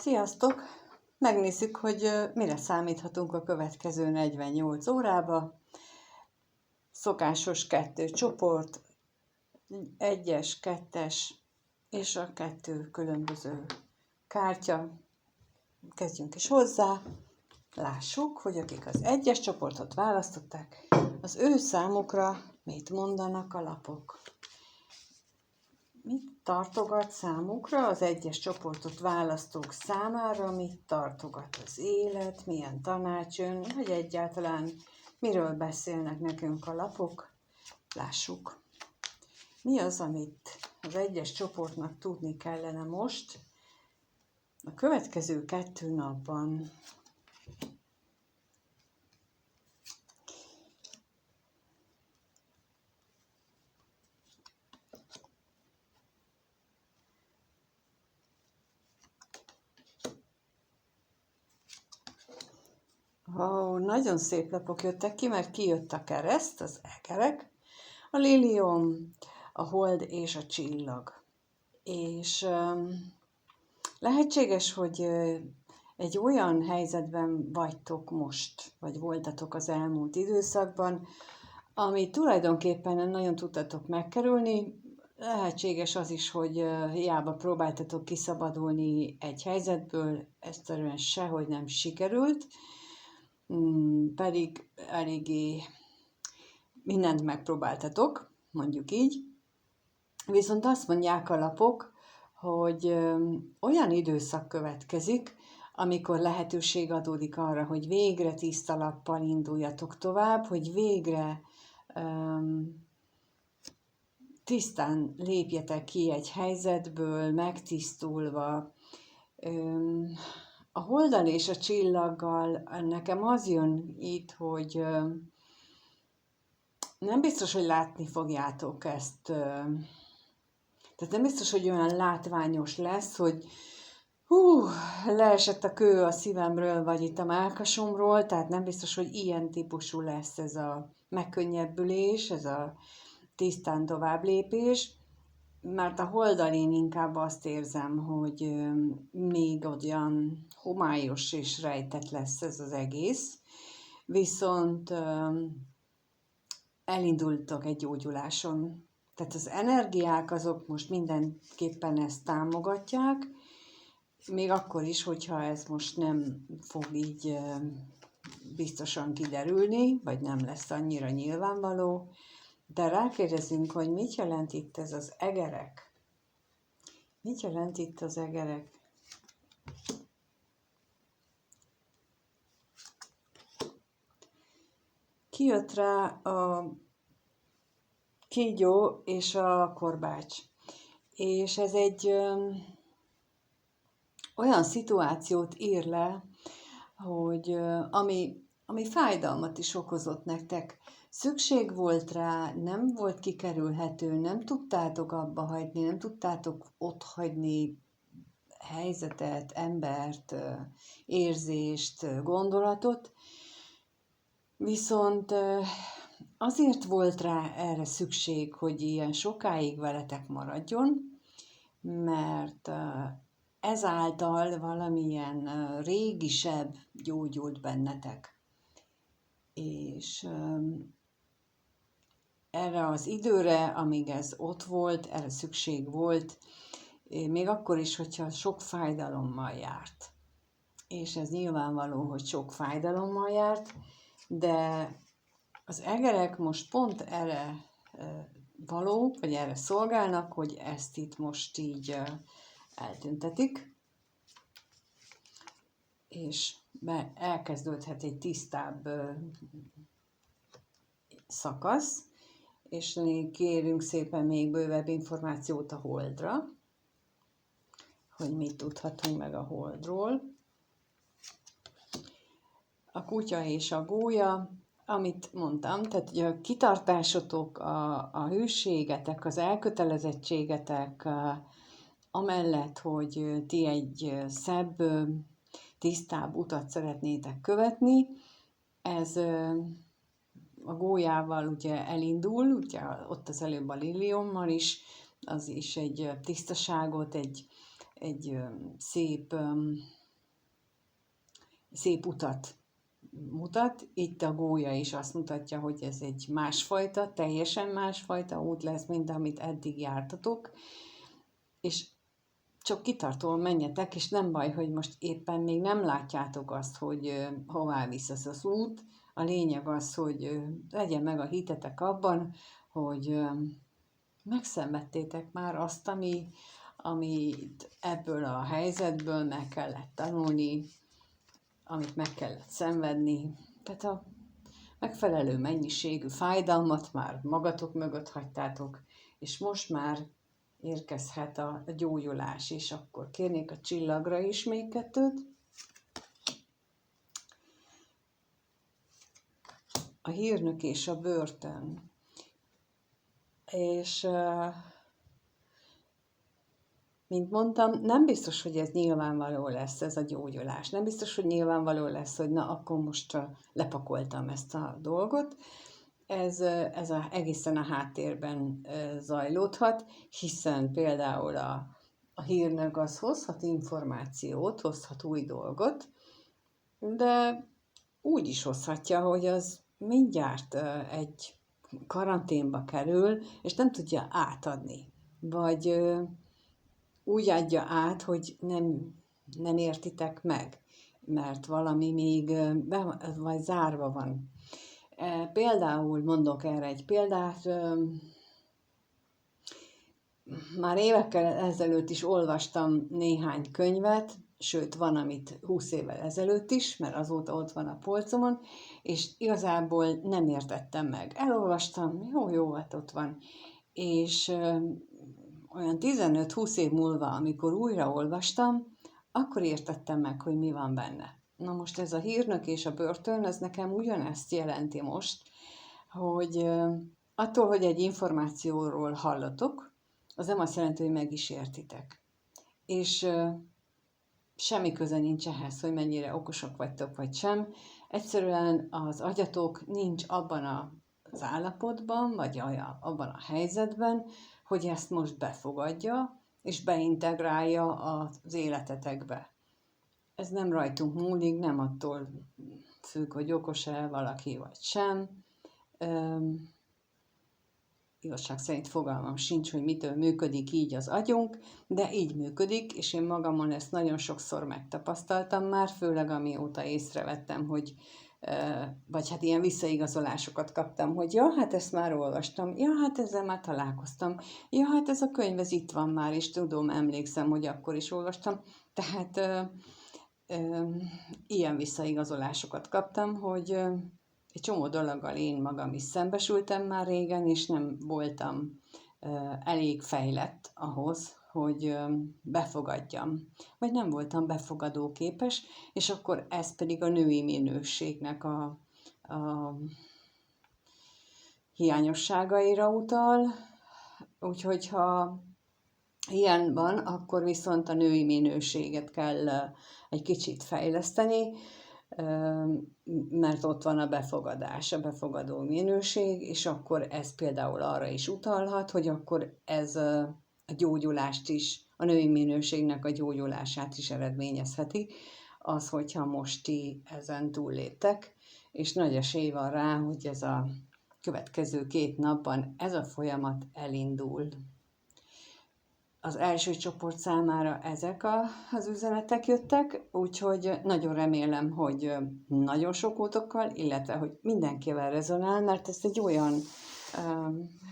Sziasztok! Megnézzük, hogy mire számíthatunk a következő 48 órába. Szokásos 2 csoport, 1-es, 2-es és a 2 különböző kártya. Kezdjünk is hozzá. Lássuk, hogy akik az 1-es csoportot választották, az ő számukra mit mondanak a lapok. Mit tartogat számukra az 1-es csoportot választók számára, mit tartogat az élet, milyen tanács jön, vagy egyáltalán miről beszélnek nekünk a lapok. Lássuk. Mi az, amit az 1-es csoportnak tudni kellene most, a következő 2 napban. Nagyon szép lapok jöttek ki, mert kijött a kereszt, az egerek, a liliom, a hold és a csillag. És lehetséges, hogy egy olyan helyzetben vagytok most, vagy voltatok az elmúlt időszakban, ami tulajdonképpen nem nagyon tudtatok megkerülni. Lehetséges az is, hogy hiába próbáltatok kiszabadulni egy helyzetből, egyszerűen sehogy nem sikerült, pedig eléggé mindent megpróbáltatok, mondjuk így. Viszont azt mondják a lapok, hogy olyan időszak következik, amikor lehetőség adódik arra, hogy végre tiszta lappal induljatok tovább, hogy végre tisztán lépjetek ki egy helyzetből, megtisztulva. A holddal és a csillaggal nekem az jön itt, hogy nem biztos, hogy látni fogjátok ezt. Tehát nem biztos, hogy olyan látványos lesz, hogy leesett a kő a szívemről, vagy itt a mellkasomról, tehát nem biztos, hogy ilyen típusú lesz ez a megkönnyebbülés, ez a tisztán továbblépés, mert a holddal én inkább azt érzem, hogy még olyan homályos és rejtett lesz ez az egész, viszont elindultok egy gyógyuláson. Tehát az energiák azok most mindenképpen ezt támogatják, még akkor is, hogyha ez most nem fog így biztosan kiderülni, vagy nem lesz annyira nyilvánvaló, de rákérdezünk, hogy mit jelent itt ez az egerek? Mit jelent itt az egerek? Kijött rá a kígyó és a korbács. És ez egy olyan szituációt ír le, hogy ami fájdalmat is okozott nektek. Szükség volt rá, nem volt kikerülhető, nem tudtátok abba hagyni, nem tudtátok otthagyni helyzetet, embert, érzést, gondolatot, viszont azért volt rá erre szükség, hogy ilyen sokáig veletek maradjon, mert ezáltal valamilyen régisebb gyógyult bennetek. És erre az időre, amíg ez ott volt, erre szükség volt, még akkor is, hogyha sok fájdalommal járt. És ez nyilvánvaló, hogy sok fájdalommal járt, de az egerek most pont erre való, vagy erre szolgálnak, hogy ezt itt most így eltüntetik, és elkezdődhet egy tisztább szakasz, és kérünk szépen még bővebb információt a holdra, hogy mit tudhatunk meg a holdról. A kutya és a gólya, amit mondtam, tehát ugye a kitartásotok, a hűségetek, az elkötelezettségetek, amellett, hogy ti egy szebb, tisztább utat szeretnétek követni, ez a gólyával ugye elindul, ugye ott az előbb a liliommal is, az is egy tisztaságot, egy egy szép utat mutat. Itt a gólya is azt mutatja, hogy ez egy másfajta, teljesen másfajta út lesz, mint amit eddig jártatok, és csak kitartóan menjetek, és nem baj, hogy most éppen még nem látjátok azt, hogy hová visz ez az út. A lényeg az, hogy legyen meg a hitetek abban, hogy megszenvedtétek már azt, amit ebből a helyzetből meg kellett tanulni, amit meg kellett szenvedni. Tehát a megfelelő mennyiségű fájdalmat már magatok mögött hagytátok, és most már érkezhet a gyógyulás, és akkor kérnék a csillagra is még 2. A hírnök és a börtön. És mint mondtam, nem biztos, hogy ez nyilvánvaló lesz, ez a gyógyulás. Nem biztos, hogy nyilvánvaló lesz, hogy na, akkor most lepakoltam ezt a dolgot. Ez egészen a háttérben zajlódhat, hiszen például a hírnök az hozhat információt, hozhat új dolgot, de úgy is hozhatja, hogy az mindjárt egy karanténba kerül, és nem tudja átadni. Vagy úgy adja át, hogy nem értitek meg, mert valami még vagy zárva van. Például mondok erre egy példát, már évekkel ezelőtt is olvastam néhány könyvet, sőt van, amit 20 évvel ezelőtt is, mert azóta ott van a polcomon, és igazából nem értettem meg. Elolvastam, jó, hát ott van, és olyan 15-20 év múlva, amikor újra olvastam, akkor értettem meg, hogy mi van benne. Na most ez a hírnök és a börtön, ez nekem ugyanezt jelenti most, hogy attól, hogy egy információról hallatok, az nem azt jelenti, hogy meg is értitek. És semmi köze nincs ehhez, hogy mennyire okosak vagytok, vagy sem. Egyszerűen az agyatok nincs abban az állapotban, vagy abban a helyzetben, hogy ezt most befogadja, és beintegrálja az életetekbe. Ez nem rajtunk múlik, nem attól függ, hogy okos-e valaki, vagy sem. Igazság szerint fogalmam sincs, hogy mitől működik így az agyunk, de így működik, és én magamon ezt nagyon sokszor megtapasztaltam már, főleg amióta észrevettem, hogy vagy hát ilyen visszaigazolásokat kaptam, hogy ja, hát ezt már olvastam, ja, hát ezzel már találkoztam, ja, hát ez a könyv, ez itt van már, és tudom, emlékszem, hogy akkor is olvastam, tehát ilyen visszaigazolásokat kaptam, hogy egy csomó dologgal én magam is szembesültem már régen, és nem voltam elég fejlett ahhoz, hogy befogadjam. Vagy nem voltam befogadóképes, és akkor ez pedig a női minőségnek a hiányosságaira utal. Úgyhogy ha ilyen van, akkor viszont a női minőséget kell egy kicsit fejleszteni, mert ott van a befogadás, a befogadó minőség, és akkor ez például arra is utalhat, hogy akkor ez a gyógyulást is, a női minőségnek a gyógyulását is eredményezheti, az, hogyha most ti ezen túlléptek, és nagy esély van rá, hogy ez a következő 2 napban ez a folyamat elindul. Az első csoport számára ezek az üzenetek jöttek, úgyhogy nagyon remélem, hogy nagyon sok útokkal, illetve hogy mindenkivel rezonál, mert ez egy olyan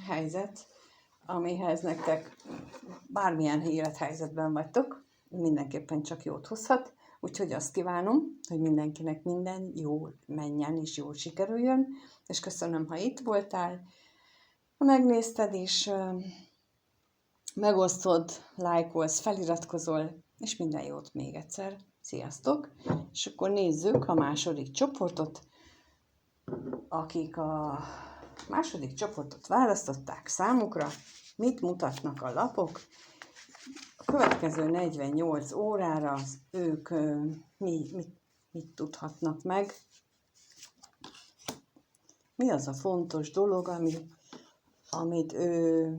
helyzet, amihez nektek bármilyen élethelyzetben vagytok, mindenképpen csak jót hozhat, úgyhogy azt kívánom, hogy mindenkinek minden jól menjen és jól sikerüljön, és köszönöm, ha itt voltál, ha megnézted, és megosztod, lájkolsz, feliratkozol, és minden jót még egyszer. Sziasztok! És akkor nézzük a második csoportot, akik a második csoportot választották számukra, mit mutatnak a lapok. A következő 48 órára ők mit tudhatnak meg. Mi az a fontos dolog, amit ő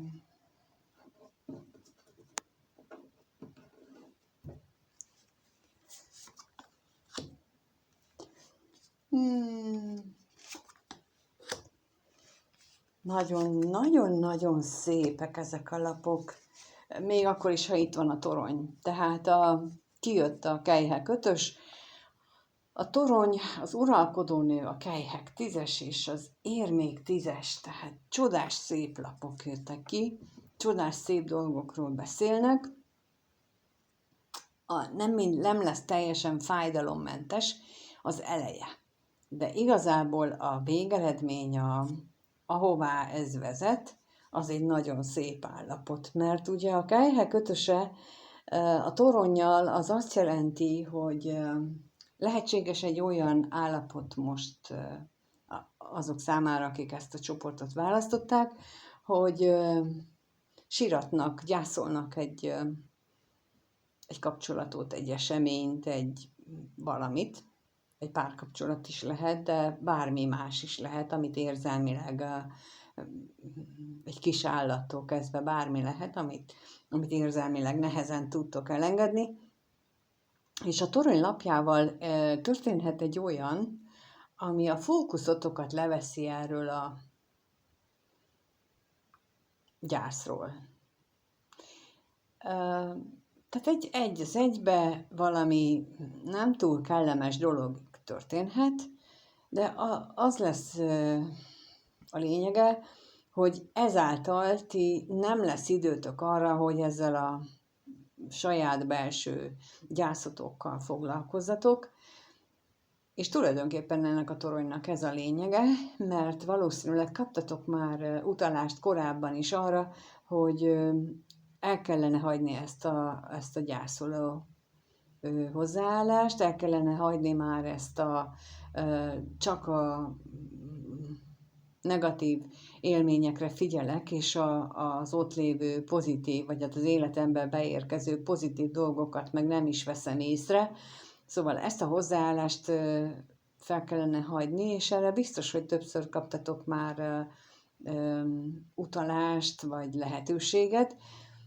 Nagyon-nagyon-nagyon szépek ezek a lapok, még akkor is, ha itt van a torony. Tehát kijött a Kejhek 5-ös, a torony, az uralkodónő, a Kejhek 10-es és az Érmék 10-es, tehát csodás szép lapok jöttek ki, csodás szép dolgokról beszélnek. Nem lesz teljesen fájdalommentes az eleje, de igazából a végeredmény, ahová ez vezet, az egy nagyon szép állapot, mert ugye a Kejhek 5-öse a toronnyal az azt jelenti, hogy lehetséges egy olyan állapot most azok számára, akik ezt a csoportot választották, hogy síratnak, gyászolnak egy kapcsolatot, egy eseményt, egy valamit, egy párkapcsolat is lehet, de bármi más is lehet, amit érzelmileg, egy kis állattól kezdve bármi lehet, amit érzelmileg nehezen tudtok elengedni. És a torony lapjával történhet egy olyan, ami a fókuszotokat leveszi erről a gyászról. Tehát egy az egybe valami nem túl kellemes dolog történhet, de az lesz a lényege, hogy ezáltal ti nem lesz időtök arra, hogy ezzel a saját belső gyászotokkal foglalkozzatok, és tulajdonképpen ennek a toronynak ez a lényege, mert valószínűleg kaptatok már utalást korábban is arra, hogy el kellene hagyni ezt a gyászoló hozzáállást, el kellene hagyni már ezt csak a negatív élményekre figyelek, és az ott lévő pozitív, vagy az életembe beérkező pozitív dolgokat meg nem is veszem észre. Szóval ezt a hozzáállást fel kellene hagyni, és erre biztos, hogy többször kaptatok már utalást, vagy lehetőséget,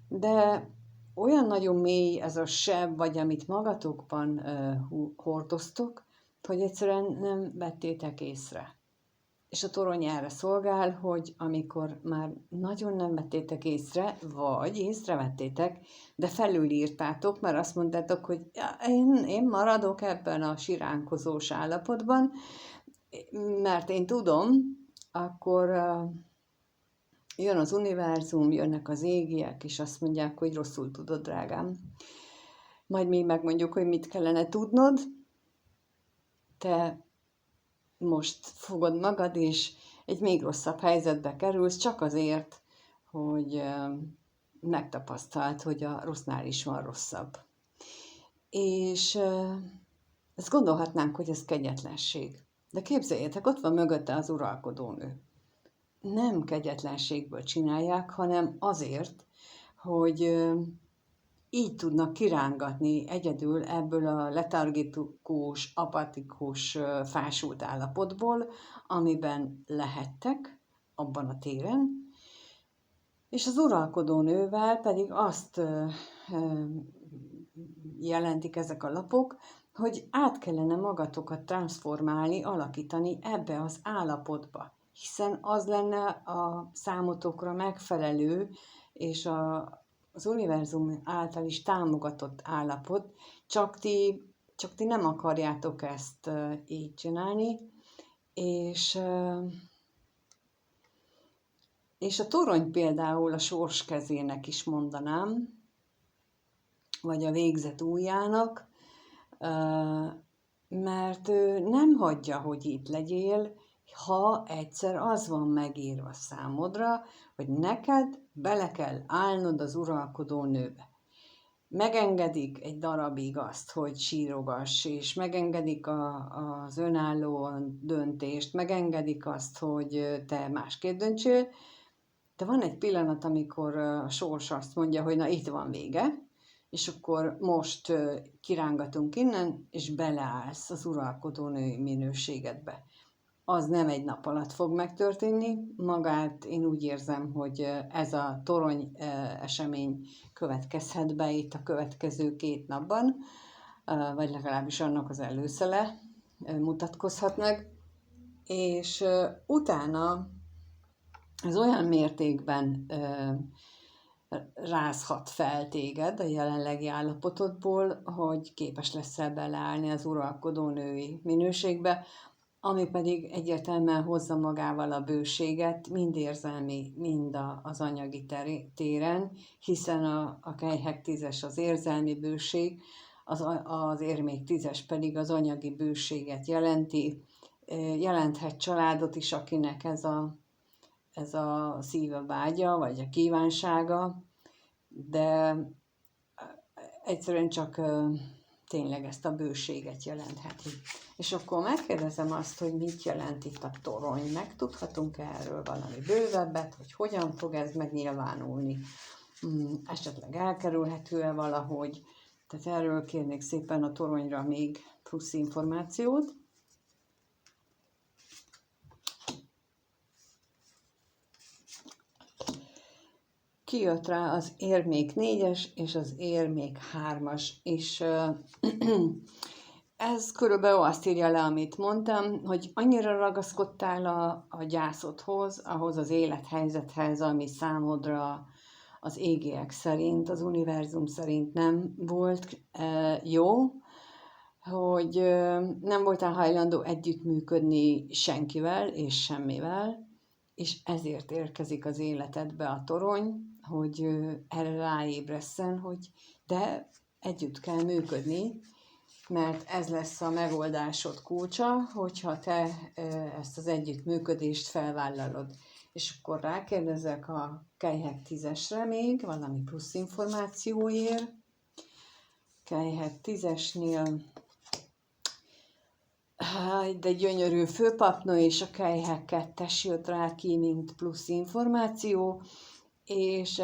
de olyan nagyon mély ez a seb, vagy amit magatokban hordoztok, hogy egyszerűen nem vettétek észre. És a torony erre szolgál, hogy amikor már nagyon nem vettétek észre, vagy észrevettétek, de felülírtátok, mert azt mondtátok, hogy ja, én maradok ebben a siránkozós állapotban, mert én tudom, akkor jön az univerzum, jönnek az égiek, és azt mondják, hogy rosszul tudod, drágám. Majd mi megmondjuk, hogy mit kellene tudnod. Te most fogod magad, és egy még rosszabb helyzetbe kerülsz, csak azért, hogy megtapasztalt, hogy a rossznál is van rosszabb. És ezt gondolhatnánk, hogy ez kegyetlenség. De képzeljétek, ott van mögötte az uralkodónő. Nem kegyetlenségből csinálják, hanem azért, hogy így tudnak kirángatni egyedül ebből a letargikus, apatikus, fásult állapotból, amiben lehettek abban a téren, és az uralkodónővel pedig azt jelentik ezek a lapok, hogy át kellene magatokat transformálni, alakítani ebbe az állapotba, hiszen az lenne a számotokra megfelelő, és az univerzum által is támogatott állapot, csak ti nem akarjátok ezt így csinálni, és a torony például a sors kezének is mondanám, vagy a végzet ujjának, mert ő nem hagyja, hogy itt legyél, ha egyszer az van megírva számodra, hogy neked bele kell állnod az uralkodó nőbe. Megengedik egy darabig azt, hogy sírogass, és megengedik az önálló döntést, megengedik azt, hogy te másképp döntsél, de van egy pillanat, amikor a sors azt mondja, hogy na itt van vége, és akkor most kirángatunk innen, és beleállsz az uralkodónői minőségedbe. Az nem egy nap alatt fog megtörténni, magát én úgy érzem, hogy ez a torony esemény következhet be itt a következő 2 napban, vagy legalábbis annak az előszele, mutatkozhat meg, és utána ez olyan mértékben rázhat fel téged a jelenlegi állapotodból, hogy képes leszel beleállni az uralkodó női minőségbe, ami pedig egyértelműen hozza magával a bőséget, mind érzelmi, mind az anyagi téren, hiszen a kelyhek 10-es az érzelmi bőség, az érmék 10-es pedig az anyagi bőséget jelenti. Jelenthet családot is, akinek ez a szíve vágya, vagy a kívánsága, de egyszerűen csak tényleg ezt a bőséget jelentheti. És akkor megkérdezem azt, hogy mit jelent itt a torony. Megtudhatunk erről valami bővebbet, hogy hogyan fog ez megnyilvánulni. Esetleg elkerülhető-e valahogy. Tehát erről kérnék szépen a toronyra még plusz információt. Kijött rá az érmék 4-es és az érmék 3-as, és ez körülbelül azt írja le, amit mondtam, hogy annyira ragaszkodtál a gyászodhoz, ahhoz az élethelyzethez, ami számodra az égiek szerint, az univerzum szerint nem volt jó, hogy nem voltál hajlandó együttműködni senkivel és semmivel, és ezért érkezik az életedbe a torony, hogy erre ráébresszen, hogy de együtt kell működni, mert ez lesz a megoldásod kulcsa, hogyha te ezt az együttműködést felvállalod. És akkor rákérdezek a kelyhek 10-esre még, valami plusz információért. Kelyhek 10-esnél de gyönyörű főpapnő és a kelyhek 2-es jött rá ki, mint plusz információ, és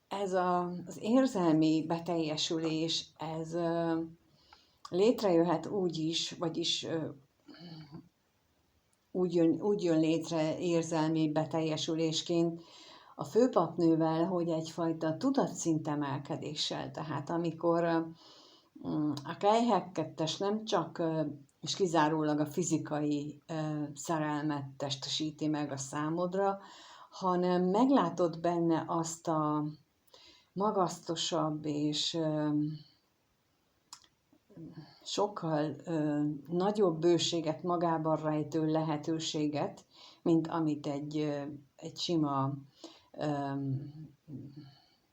ez az érzelmi beteljesülés, ez létrejöhet úgy is, vagyis úgy jön létre érzelmi beteljesülésként a főpapnővel, hogy egyfajta tudatszintemelkedéssel, tehát amikor a kelyhek 2-es nem csak és kizárólag a fizikai szerelmet testesíti meg a számodra, hanem meglátod benne azt a magasztosabb és sokkal nagyobb bőséget, magában rejtő lehetőséget, mint amit egy sima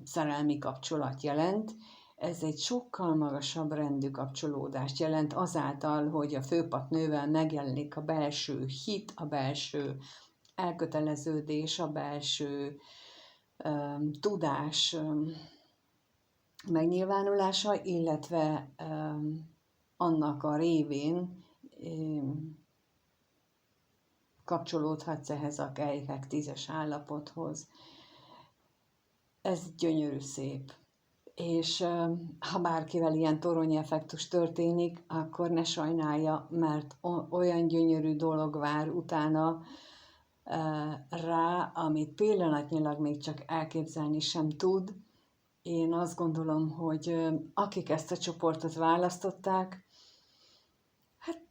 szerelmi kapcsolat jelent. Ez egy sokkal magasabb rendű kapcsolódást jelent azáltal, hogy a főpapnővel megjelenik a belső hit, a belső elköteleződés, a belső tudás megnyilvánulása, illetve annak a révén kapcsolódhatsz ehhez a kelyhek 10-es állapothoz. Ez gyönyörű szép. És ha bárkivel ilyen toronyeffektus történik, akkor ne sajnálja, mert olyan gyönyörű dolog vár utána rá, amit pillanatnyilag még csak elképzelni sem tud. Én azt gondolom, hogy akik ezt a csoportot választották, hát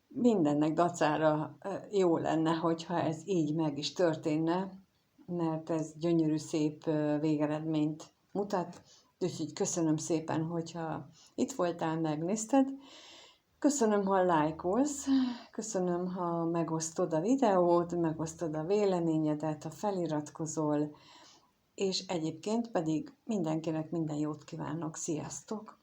mindennek dacára jó lenne, hogyha ez így meg is történne, mert ez gyönyörű szép végeredményt mutat. Úgyhogy köszönöm szépen, hogyha itt voltál, megnézted. Köszönöm, ha lájkolsz, köszönöm, ha megosztod a videót, megosztod a véleményedet, ha feliratkozol, és egyébként pedig mindenkinek minden jót kívánok. Sziasztok!